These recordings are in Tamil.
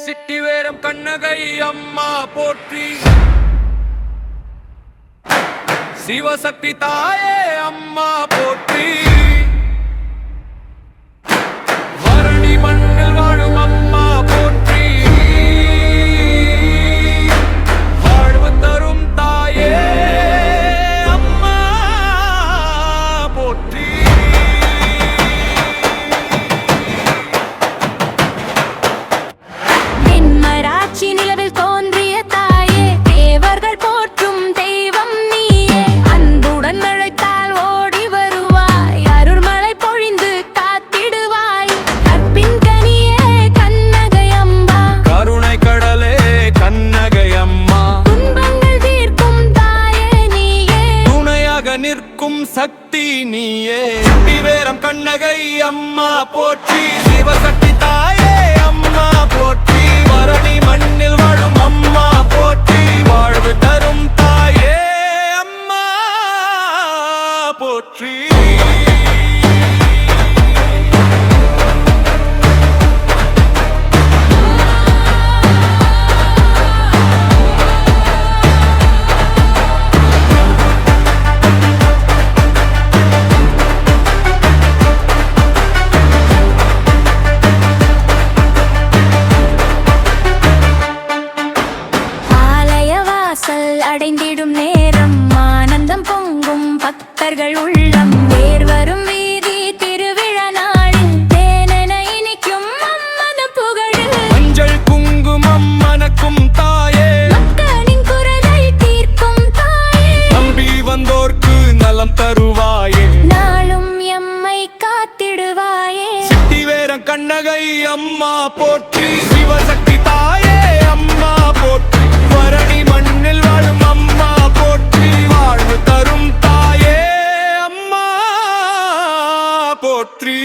சிட்டிவேரம் கண்ணகை அம்மா போற்றி, சிவசக்தி தாயே அம்மா போற்றி, வரணி மண்ணில் வாழும் அம்மா போற்றி, வாழ்வு தரும் தாயே அம்மா போற்றி. தென்மராட்சி நிலவில் தோன்றிய தாயே, தேவர்கள் போற்றும் தெய்வம் நீயே. அன்புடன் அழைத்தால் ஓடி வருவாய், அருள்மழை பொழிந்து காத்திடுவாய். கற்பின் கனியே கண்ணகை அம்மா, கருணை கடலே கண்ணகை அம்மா, துன்பங்கள் தீர்க்கும் தாயே நீயே, துணையாக நிற்கும் சக்தி நீயே. சிட்டிவேரம் கண்ணகை அம்மா போற்றி, சிவசக்தி தாயே அம்மா போற்றி, வரணி மண்ணில் வாழும் அம்மா போற்றி, வாழ்வு தரும் தாயே அம்மா போற்றி. அடைந்திடும் நேரம் ஆனந்தம் பொங்கும் பக்தர்கள் உள்ளம். தேர் வரும் வீதி திருவிழா நாளில் தேனென இனிக்கும் அம்மன் புகழில். மஞ்சள் குங்குமம் மணக்கும் தாயே, மக்களின் குரலை தீர்க்கும் தாயே, நம்பி வந்தோர்க்கு நலம் தருவாயே, நாளும் எம்மை காத்திடுவாயே. சிட்டிவேரம் கண்ணகை அம்மா போற்றி, சிவசக்தி தாயே அம்மா போற்றி, வரணி மண்ணில் வாழும் அம்மா போற்றி, வாழ்வு தரும் தாயே அம்மா போற்றி.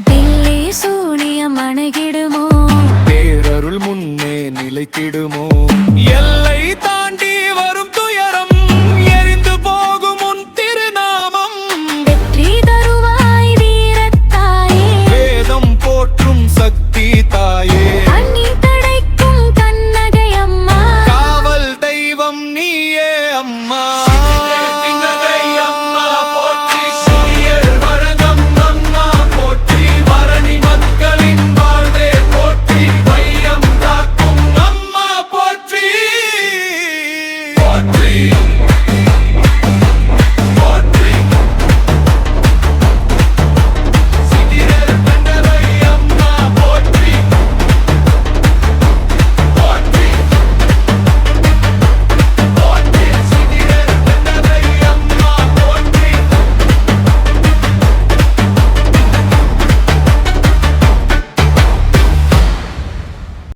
தில்லி சூனியம் அணுகிடுமோ, பேரருள் முன்னே நிலைத்திடுமோ, எல்லை தாண்டி வரும் துயரம் எரிந்து போகும் உன் திருநாமம். வெற்றி தருவாய் வீரத்தாயே, வேதம் போற்றும் சக்தி தாயே, அண்ணி தடைக்கும் கண்ணகை அம்மா, காவல் தெய்வம் நீயே அம்மா.